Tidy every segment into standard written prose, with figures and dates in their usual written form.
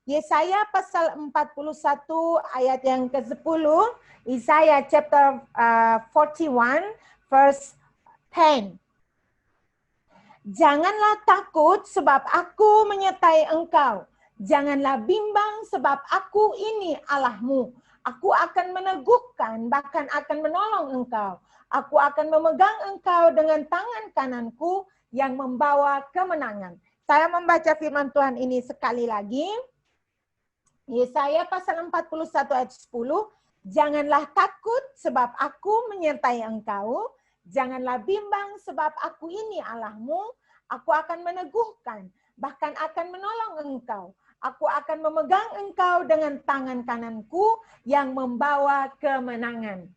Yesaya pasal 41 ayat yang ke-10, Isaiah chapter 41 verse 10. Janganlah takut sebab aku menyertai engkau. Janganlah bimbang sebab aku ini Allahmu. Aku akan meneguhkan, bahkan akan menolong engkau. Aku akan memegang engkau dengan tangan kananku yang membawa kemenangan. Saya membaca firman Tuhan ini sekali lagi. Yesaya pasal 41 ayat 10. Janganlah takut sebab aku menyertai engkau. Janganlah bimbang sebab aku ini Allahmu. Aku akan meneguhkan, bahkan akan menolong engkau. Aku akan memegang engkau dengan tangan kananku yang membawa kemenangan.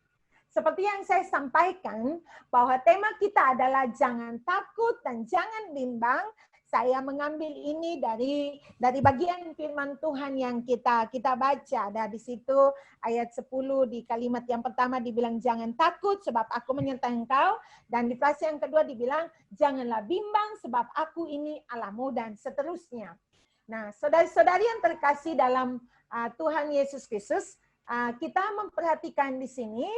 Seperti yang saya sampaikan, bahwa tema kita adalah jangan takut dan jangan bimbang. Saya mengambil ini dari bagian firman Tuhan yang kita baca. Dari situ ayat 10 di kalimat yang pertama dibilang jangan takut sebab aku menyertai engkau. Dan di frase yang kedua dibilang janganlah bimbang sebab aku ini Allahmu, dan seterusnya. Nah, saudari-saudari yang terkasih dalam Tuhan Yesus Kristus, kita memperhatikan di sini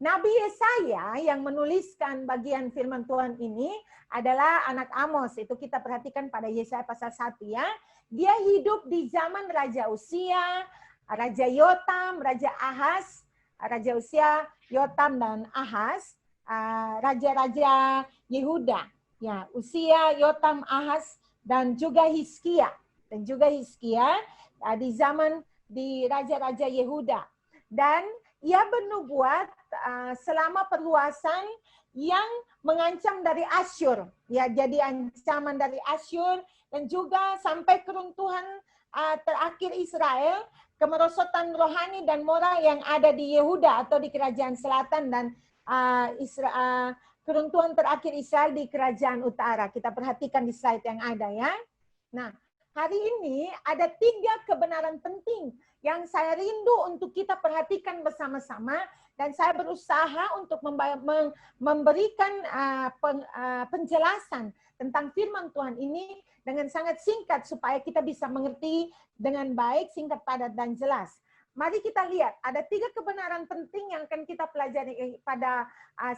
Nabi Yesaya yang menuliskan bagian firman Tuhan ini adalah anak Amos. Itu kita perhatikan pada Yesaya pasal 1 ya. Dia hidup di zaman Raja Uzia, Raja Yotam, Raja Ahaz, Raja Uzia, Yotam dan Ahaz, raja-raja Yehuda. Ya, Uzia, Yotam, Ahaz dan juga Hizkia. Dan juga Hizkia di zaman di raja-raja Yehuda. Dan ia bernubuat selama perluasan yang mengancam dari Asyur. Ya, jadi ancaman dari Asyur dan juga sampai keruntuhan terakhir Israel, kemerosotan rohani dan moral yang ada di Yehuda atau di kerajaan selatan, dan keruntuhan terakhir Israel di kerajaan utara. Kita perhatikan di slide yang ada ya. Nah, hari ini ada 3 kebenaran penting yang saya rindu untuk kita perhatikan bersama-sama, dan saya berusaha untuk memberikan penjelasan tentang firman Tuhan ini dengan sangat singkat supaya kita bisa mengerti dengan baik, singkat, padat, dan jelas. Mari kita lihat, ada 3 kebenaran penting yang akan kita pelajari pada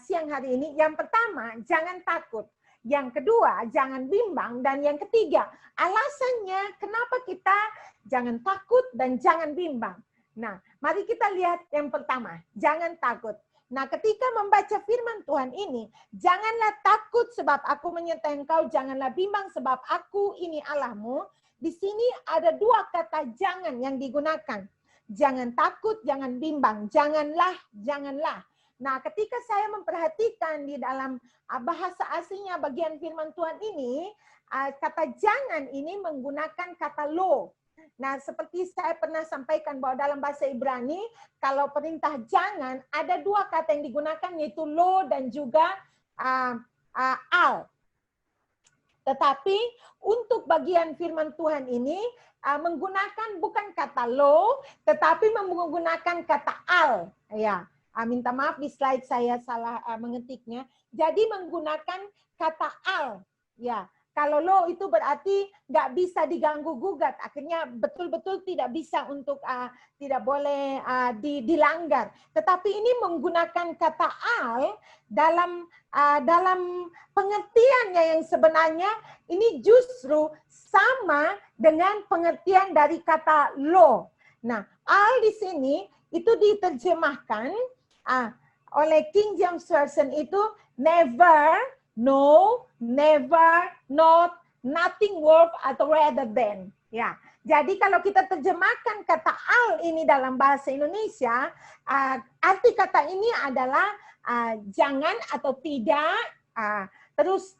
siang hari ini. Yang pertama, jangan takut. Yang kedua, jangan bimbang. Dan yang ketiga, alasannya kenapa kita jangan takut dan jangan bimbang. Nah, mari kita lihat yang pertama, jangan takut. Nah, ketika membaca firman Tuhan ini, janganlah takut sebab aku menyertai engkau, janganlah bimbang sebab aku ini Allahmu. Di sini ada 2 kata jangan yang digunakan. Jangan takut, jangan bimbang, janganlah, janganlah. Nah, ketika saya memperhatikan di dalam bahasa aslinya bagian firman Tuhan ini, kata jangan ini menggunakan kata lo. Nah, seperti saya pernah sampaikan bahwa dalam bahasa Ibrani, kalau perintah jangan, ada 2 kata yang digunakan, yaitu lo dan juga al. Tetapi untuk bagian firman Tuhan ini, menggunakan bukan kata lo, tetapi menggunakan kata al. Ya. Minta maaf di slide saya salah mengetiknya. Jadi menggunakan kata al. Ya, kalau lo itu berarti nggak bisa diganggu gugat. Akhirnya betul-betul tidak bisa untuk tidak boleh dilanggar. Tetapi ini menggunakan kata al dalam pengertiannya yang sebenarnya ini justru sama dengan pengertian dari kata lo. Nah, al di sini itu diterjemahkan oleh King James Version itu never, no, never, not, nothing worth, atau rather than. Ya, jadi kalau kita terjemahkan kata al ini dalam bahasa Indonesia, arti kata ini adalah jangan atau tidak, terus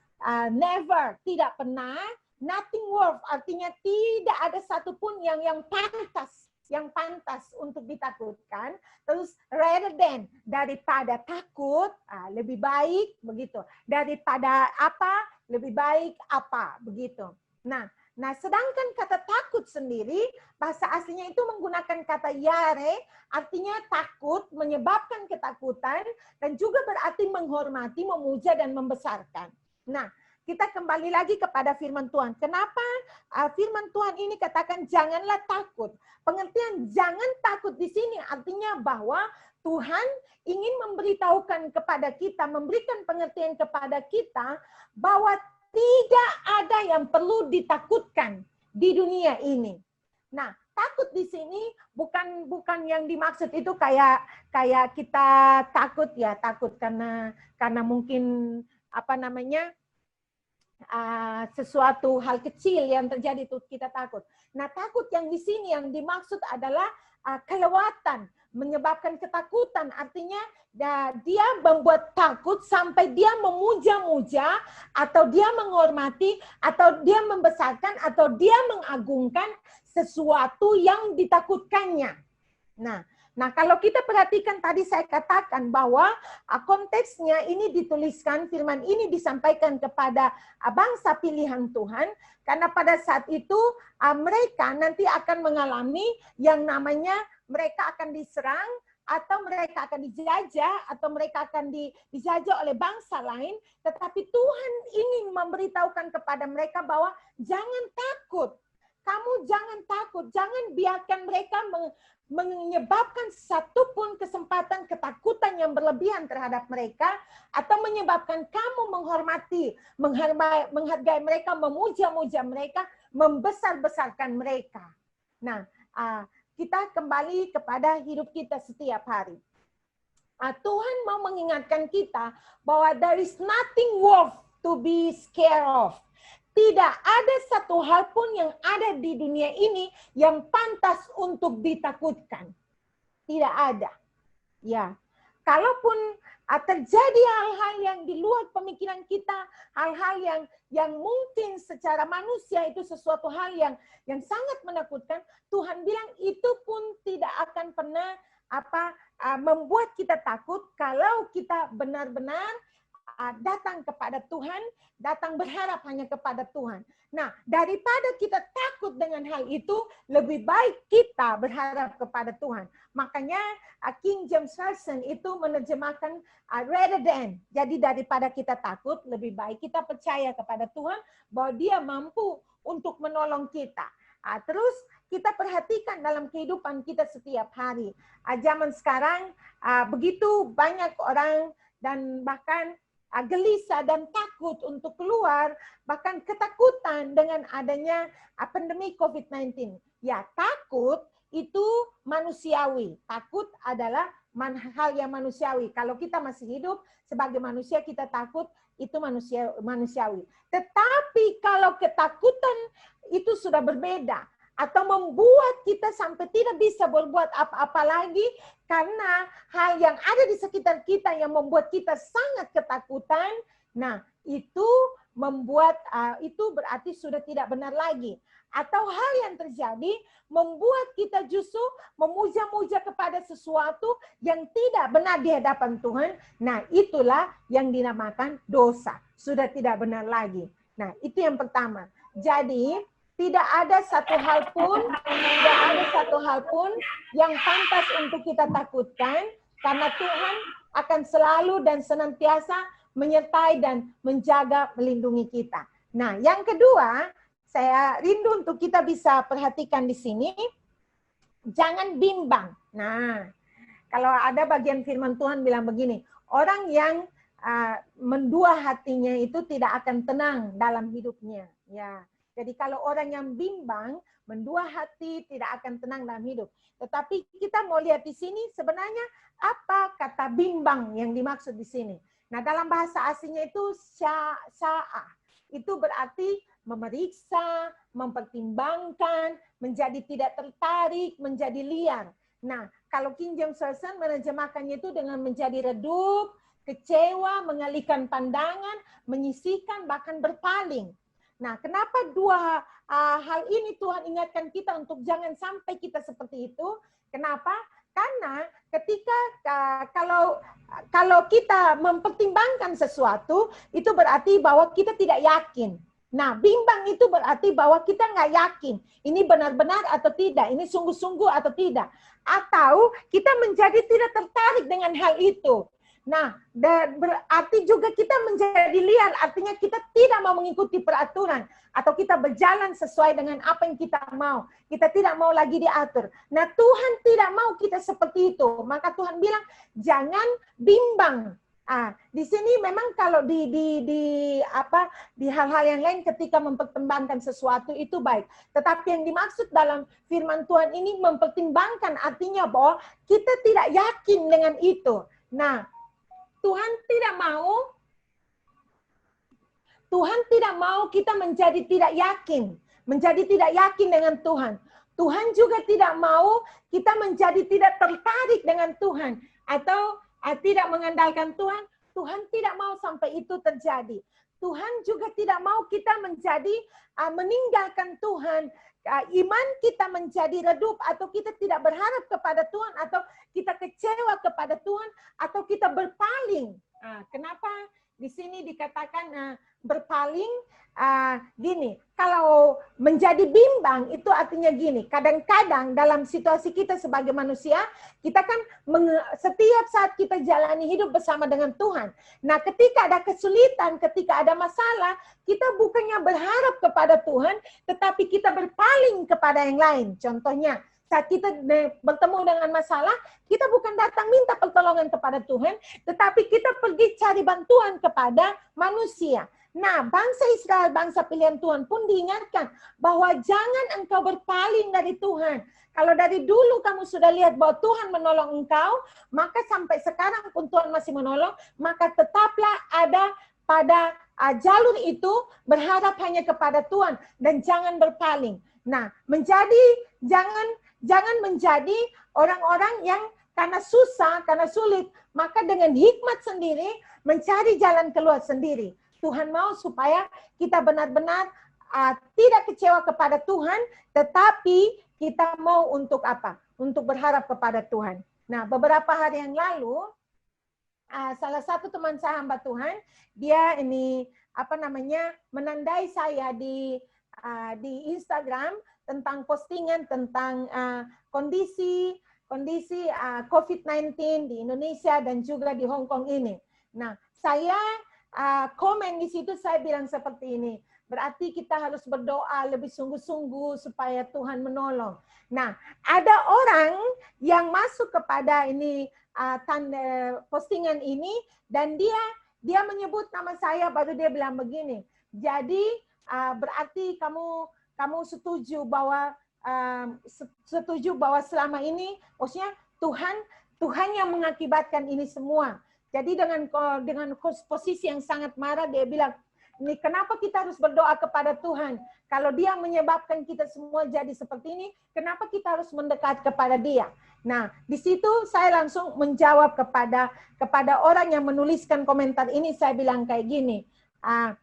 never, tidak pernah, nothing worth, artinya tidak ada satupun yang pantas untuk ditakutkan. Terus rather than, daripada takut, lebih baik begitu. Daripada apa, lebih baik apa begitu. Nah, sedangkan kata takut sendiri, bahasa aslinya itu menggunakan kata yare, artinya takut, menyebabkan ketakutan, dan juga berarti menghormati, memuja, dan membesarkan. Nah, kita kembali lagi kepada firman Tuhan. Kenapa firman Tuhan ini katakan janganlah takut? Pengertian jangan takut di sini artinya bahwa Tuhan ingin memberitahukan kepada kita, memberikan pengertian kepada kita bahwa tidak ada yang perlu ditakutkan di dunia ini. Nah, takut di sini bukan yang dimaksud itu kayak kita takut karena mungkin sesuatu hal kecil yang terjadi itu kita takut. Nah, takut yang di sini yang dimaksud adalah kelewatan, menyebabkan ketakutan. Artinya dia membuat takut sampai dia memuja-muja atau dia menghormati atau dia membesarkan atau dia mengagungkan sesuatu yang ditakutkannya. Nah, kalau kita perhatikan tadi saya katakan bahwa konteksnya ini dituliskan, firman ini disampaikan kepada bangsa pilihan Tuhan, karena pada saat itu mereka nanti akan mengalami yang namanya mereka akan diserang, atau mereka akan dijajah, atau mereka akan dijajah oleh bangsa lain, tetapi Tuhan ingin memberitahukan kepada mereka bahwa jangan takut. Kamu jangan takut, jangan biarkan mereka menyebabkan satupun kesempatan ketakutan yang berlebihan terhadap mereka, atau menyebabkan kamu menghargai mereka, memuja-muja mereka, membesar-besarkan mereka. Nah, kita kembali kepada hidup kita setiap hari. Tuhan mau mengingatkan kita bahwa there is nothing worth to be scared of. Tidak ada satu hal pun yang ada di dunia ini yang pantas untuk ditakutkan. Tidak ada. Ya, kalaupun terjadi hal-hal yang di luar pemikiran kita, hal-hal yang mungkin secara manusia itu sesuatu hal yang sangat menakutkan, Tuhan bilang itu pun tidak akan pernah membuat kita takut kalau kita benar-benar datang kepada Tuhan, datang berharap hanya kepada Tuhan. Nah, daripada kita takut dengan hal itu, lebih baik kita berharap kepada Tuhan. Makanya King James Version itu menerjemahkan rather than. Jadi daripada kita takut, lebih baik kita percaya kepada Tuhan bahwa Dia mampu untuk menolong kita. Terus kita perhatikan dalam kehidupan kita setiap hari. Zaman sekarang begitu banyak orang dan bahkan gelisah dan takut untuk keluar, bahkan ketakutan dengan adanya pandemi COVID-19. Ya, takut itu manusiawi. Takut adalah hal yang manusiawi. Kalau kita masih hidup sebagai manusia, kita takut, itu manusiawi. Tetapi kalau ketakutan itu sudah berbeda, atau membuat kita sampai tidak bisa berbuat apa-apa lagi karena hal yang ada di sekitar kita yang membuat kita sangat ketakutan, nah itu membuat itu berarti sudah tidak benar lagi. Atau hal yang terjadi membuat kita justru memuja-muja kepada sesuatu yang tidak benar di hadapan Tuhan, nah itulah yang dinamakan dosa, sudah tidak benar lagi. Nah itu yang pertama. Jadi tidak ada satu hal pun yang pantas untuk kita takutkan, karena Tuhan akan selalu dan senantiasa menyertai dan menjaga, melindungi kita. Nah, yang kedua, saya rindu untuk kita bisa perhatikan di sini, jangan bimbang. Nah, kalau ada bagian firman Tuhan bilang begini, orang yang mendua hatinya itu tidak akan tenang dalam hidupnya. Ya. Jadi kalau orang yang bimbang, mendua hati, tidak akan tenang dalam hidup. Tetapi kita mau lihat di sini sebenarnya apa kata bimbang yang dimaksud di sini. Nah dalam bahasa aslinya itu sya'ah. Itu berarti memeriksa, mempertimbangkan, menjadi tidak tertarik, menjadi liar. Nah kalau King James Version menerjemahkannya itu dengan menjadi redup, kecewa, mengalihkan pandangan, menyisihkan, bahkan berpaling. Nah, kenapa dua hal ini Tuhan ingatkan kita untuk jangan sampai kita seperti itu? Kenapa? Karena ketika kalau kita mempertimbangkan sesuatu, itu berarti bahwa kita tidak yakin. Nah, bimbang itu berarti bahwa kita nggak yakin. Ini benar-benar atau tidak? Ini sungguh-sungguh atau tidak? Atau kita menjadi tidak tertarik dengan hal itu. Nah, berarti juga kita menjadi liar, artinya kita tidak mau mengikuti peraturan atau kita berjalan sesuai dengan apa yang kita mau. Kita tidak mau lagi diatur. Nah, Tuhan tidak mau kita seperti itu. Maka Tuhan bilang, jangan bimbang. Di sini memang kalau di hal-hal yang lain ketika mempertimbangkan sesuatu itu baik. Tetapi yang dimaksud dalam firman Tuhan ini mempertimbangkan artinya bahwa kita tidak yakin dengan itu. Nah, Tuhan tidak mau kita menjadi tidak yakin dengan Tuhan. Tuhan juga tidak mau kita menjadi tidak tertarik dengan Tuhan atau tidak mengandalkan Tuhan. Tuhan tidak mau sampai itu terjadi. Tuhan juga tidak mau kita menjadi meninggalkan Tuhan. Iman kita menjadi redup atau kita tidak berharap kepada Tuhan atau kita kecewa kepada Tuhan atau kita berpaling. Kenapa di sini dikatakan berpaling? Gini, kalau menjadi bimbang itu artinya gini, kadang-kadang dalam situasi kita sebagai manusia, kita kan setiap saat kita jalani hidup bersama dengan Tuhan. Nah, ketika ada kesulitan, ketika ada masalah, kita bukannya berharap kepada Tuhan, tetapi kita berpaling kepada yang lain. Contohnya, saat kita bertemu dengan masalah, kita bukan datang minta pertolongan kepada Tuhan, tetapi kita pergi cari bantuan kepada manusia. Nah, bangsa Israel, bangsa pilihan Tuhan pun diingatkan bahwa jangan engkau berpaling dari Tuhan. Kalau dari dulu kamu sudah lihat bahwa Tuhan menolong engkau, maka sampai sekarang pun Tuhan masih menolong, maka tetaplah ada pada jalur itu, berharap hanya kepada Tuhan dan jangan berpaling. Nah, jangan menjadi orang-orang yang karena susah, karena sulit, maka dengan hikmat sendiri mencari jalan keluar sendiri. Tuhan mau supaya kita benar-benar tidak kecewa kepada Tuhan, tetapi kita mau untuk apa? Untuk berharap kepada Tuhan. Nah, beberapa hari yang lalu, salah satu teman saya hamba Tuhan, dia ini menandai saya di Instagram tentang postingan tentang kondisi COVID-19 di Indonesia dan juga di Hong Kong ini. Nah, saya komen di situ, saya bilang seperti ini. Berarti kita harus berdoa lebih sungguh-sungguh supaya Tuhan menolong. Nah, ada orang yang masuk kepada ini postingan ini dan dia menyebut nama saya, baru dia bilang begini. Jadi berarti kamu setuju bahwa selama ini, maksudnya Tuhan yang mengakibatkan ini semua. Jadi dengan posisi yang sangat marah, dia bilang, ini kenapa kita harus berdoa kepada Tuhan? Kalau dia menyebabkan kita semua jadi seperti ini, kenapa kita harus mendekat kepada dia? Nah, di situ saya langsung menjawab kepada orang yang menuliskan komentar ini, saya bilang kayak gini,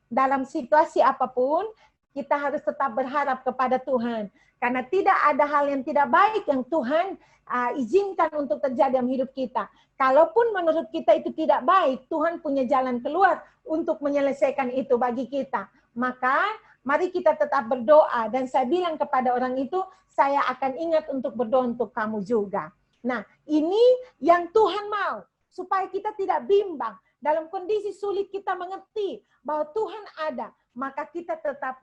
dalam situasi apapun, kita harus tetap berharap kepada Tuhan. Karena tidak ada hal yang tidak baik yang Tuhan izinkan untuk terjadi dalam hidup kita. Kalaupun menurut kita itu tidak baik, Tuhan punya jalan keluar untuk menyelesaikan itu bagi kita. Maka mari kita tetap berdoa. Dan saya bilang kepada orang itu, saya akan ingat untuk berdoa untuk kamu juga. Nah, ini yang Tuhan mau. Supaya kita tidak bimbang. Dalam kondisi sulit kita mengerti bahwa Tuhan ada. Maka kita tetap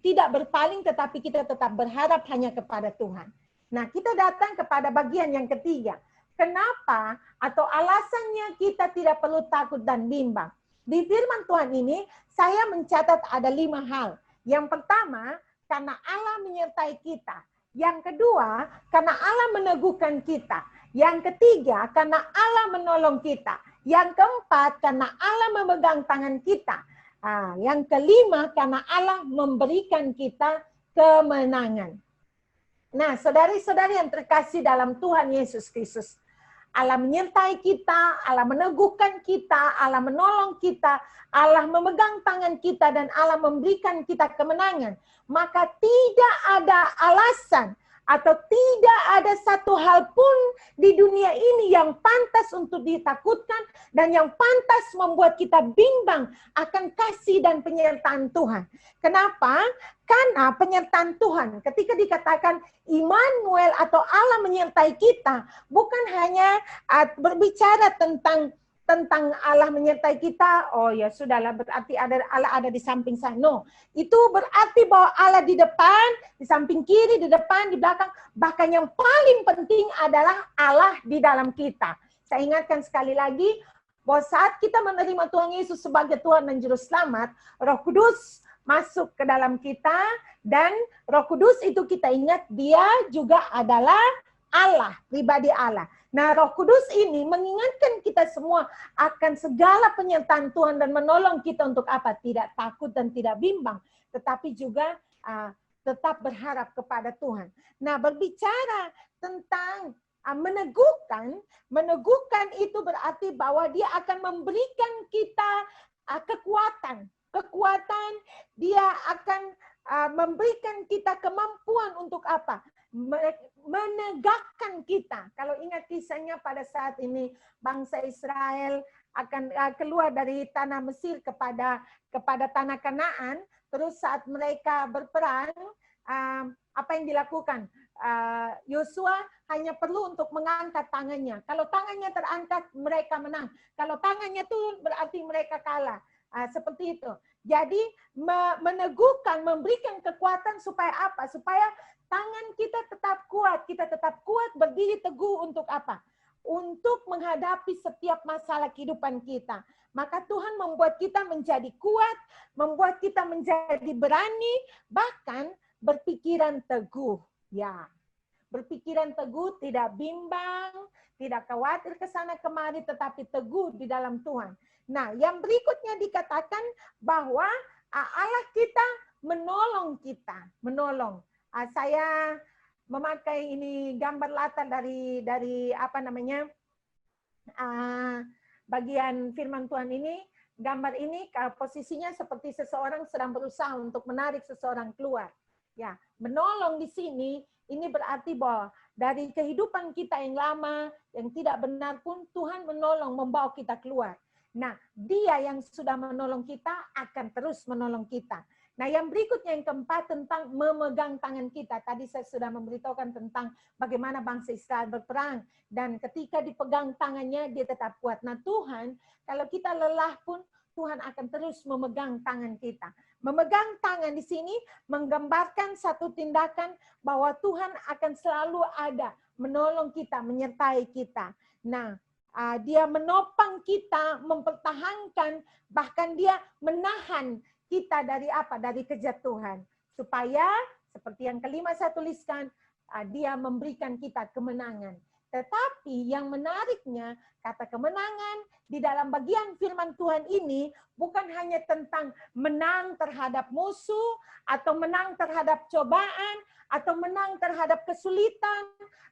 tidak berpaling, tetapi kita tetap berharap hanya kepada Tuhan. Nah, kita datang kepada bagian yang ketiga. Kenapa atau alasannya kita tidak perlu takut dan bimbang? Di firman Tuhan ini, saya mencatat ada 5 hal. Yang pertama, karena Allah menyertai kita. Yang kedua, karena Allah meneguhkan kita. Yang ketiga, karena Allah menolong kita. Yang keempat, karena Allah memegang tangan kita. Yang kelima, karena Allah memberikan kita kemenangan. Nah, saudari-saudari yang terkasih dalam Tuhan Yesus Kristus, Allah menyertai kita, Allah meneguhkan kita, Allah menolong kita, Allah memegang tangan kita, dan Allah memberikan kita kemenangan. Maka tidak ada alasan atau tidak ada satu hal pun di dunia ini yang pantas untuk ditakutkan dan yang pantas membuat kita bimbang akan kasih dan penyertaan Tuhan. Kenapa? Karena penyertaan Tuhan ketika dikatakan Immanuel atau Allah menyertai kita, bukan hanya berbicara tentang Allah menyertai kita, oh ya sudahlah berarti Allah ada di samping saya. No, itu berarti bahwa Allah di depan, di samping kiri, di depan, di belakang. Bahkan yang paling penting adalah Allah di dalam kita. Saya ingatkan sekali lagi, bahwa saat kita menerima Tuhan Yesus sebagai Tuhan dan Juru Selamat, Roh Kudus masuk ke dalam kita, dan Roh Kudus itu kita ingat dia juga adalah Allah, pribadi Allah. Nah, Roh Kudus ini mengingatkan kita semua akan segala penyertaan Tuhan dan menolong kita untuk apa? Tidak takut dan tidak bimbang, tetapi juga tetap berharap kepada Tuhan. Nah, berbicara tentang meneguhkan itu berarti bahwa dia akan memberikan kita kekuatan. Dia akan memberikan kita kemampuan untuk apa? Menegakkan kita. Kalau ingat kisahnya pada saat ini bangsa Israel akan keluar dari tanah Mesir kepada tanah Kanaan, terus saat mereka berperang, apa yang dilakukan? Yosua hanya perlu untuk mengangkat tangannya. Kalau tangannya terangkat, mereka menang. Kalau tangannya turun, berarti mereka kalah. Seperti itu. Jadi meneguhkan, memberikan kekuatan supaya apa? Supaya tangan kita tetap kuat berdiri teguh untuk apa? Untuk menghadapi setiap masalah kehidupan kita. Maka Tuhan membuat kita menjadi kuat, membuat kita menjadi berani, bahkan berpikiran teguh. Ya, berpikiran teguh, tidak bimbang, tidak khawatir ke sana kemari, tetapi teguh di dalam Tuhan. Nah, yang berikutnya dikatakan bahwa Allah kita menolong kita, menolong. Saya memakai ini gambar latar dari apa namanya bagian firman Tuhan ini. Gambar ini posisinya seperti seseorang sedang berusaha untuk menarik seseorang keluar. Ya, menolong di sini ini berarti bahwa dari kehidupan kita yang lama, yang tidak benar pun Tuhan menolong, membawa kita keluar. Nah, dia yang sudah menolong kita akan terus menolong kita. Nah, yang berikutnya yang keempat tentang memegang tangan kita. Tadi saya sudah memberitahukan tentang bagaimana bangsa Israel berperang. Dan ketika dipegang tangannya, dia tetap kuat. Nah, Tuhan, kalau kita lelah pun, Tuhan akan terus memegang tangan kita. Memegang tangan di sini menggambarkan satu tindakan bahwa Tuhan akan selalu ada, menolong kita, menyertai kita. Nah, dia menopang kita, mempertahankan, bahkan dia menahan kita dari apa? Dari kejatuhan. Supaya, seperti yang kelima saya tuliskan, dia memberikan kita kemenangan. Tetapi yang menariknya, kata kemenangan di dalam bagian firman Tuhan ini bukan hanya tentang menang terhadap musuh, atau menang terhadap cobaan, atau menang terhadap kesulitan,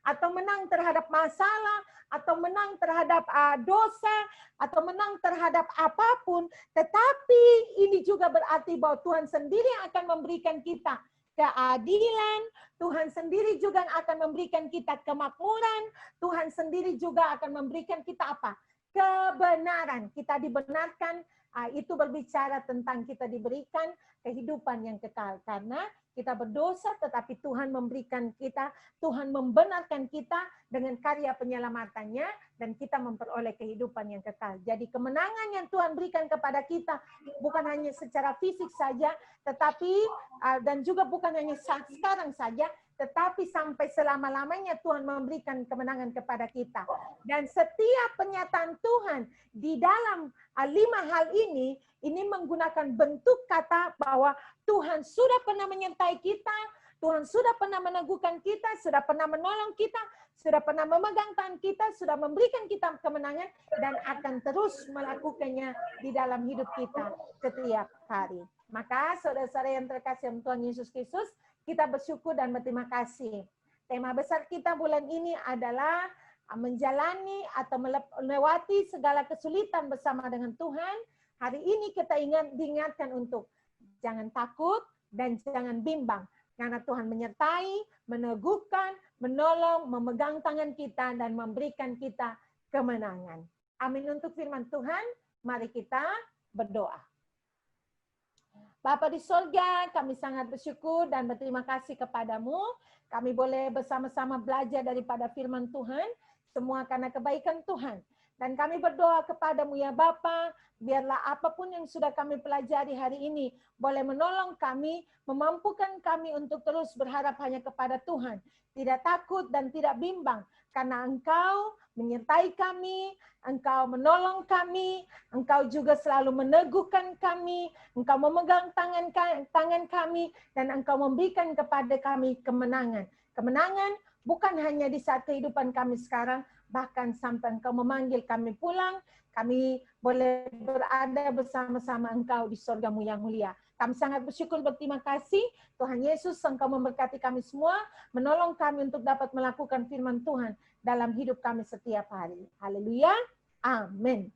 atau menang terhadap masalah, atau menang terhadap dosa, atau menang terhadap apapun. Tetapi ini juga berarti bahwa Tuhan sendiri akan memberikan kita keadilan, Tuhan sendiri juga akan memberikan kita kemakmuran, Tuhan sendiri juga akan memberikan kita apa? Kebenaran. Kita dibenarkan, itu berbicara tentang kita diberikan kehidupan yang kekal. Karena kita berdosa, tetapi Tuhan memberikan kita, Tuhan membenarkan kita dengan karya penyelamatannya, dan kita memperoleh kehidupan yang kekal. Jadi kemenangan yang Tuhan berikan kepada kita, bukan hanya secara fisik saja, tetapi, dan juga bukan hanya sekarang saja, tetapi sampai selama-lamanya Tuhan memberikan kemenangan kepada kita. Dan setiap pernyataan Tuhan di dalam 5 hal ini menggunakan bentuk kata bahwa Tuhan sudah pernah menyertai kita, Tuhan sudah pernah meneguhkan kita, sudah pernah menolong kita, sudah pernah memegang tangan kita, sudah memberikan kita kemenangan, dan akan terus melakukannya di dalam hidup kita setiap hari. Maka saudara-saudara yang terkasih Tuhan Yesus Kristus, kita bersyukur dan berterima kasih. Tema besar kita bulan ini adalah menjalani atau melewati segala kesulitan bersama dengan Tuhan. Hari ini kita diingatkan untuk jangan takut dan jangan bimbang. Karena Tuhan menyertai, meneguhkan, menolong, memegang tangan kita, dan memberikan kita kemenangan. Amin untuk firman Tuhan. Mari kita berdoa. Bapa di sorga, kami sangat bersyukur dan berterima kasih kepadamu. Kami boleh bersama-sama belajar daripada firman Tuhan, semua karena kebaikan Tuhan. Dan kami berdoa kepadamu ya Bapa, biarlah apapun yang sudah kami pelajari hari ini, boleh menolong kami, memampukan kami untuk terus berharap hanya kepada Tuhan. Tidak takut dan tidak bimbang, karena Engkau menyertai kami, Engkau menolong kami, Engkau juga selalu meneguhkan kami, Engkau memegang tangan kami, dan Engkau memberikan kepada kami kemenangan. Kemenangan bukan hanya di saat kehidupan kami sekarang, bahkan sampai Engkau memanggil kami pulang, kami boleh berada bersama-sama Engkau di surga-Mu yang mulia. Kami sangat bersyukur, berterima kasih. Tuhan Yesus, Engkau memberkati kami semua, menolong kami untuk dapat melakukan firman Tuhan dalam hidup kami setiap hari. Haleluya. Amin.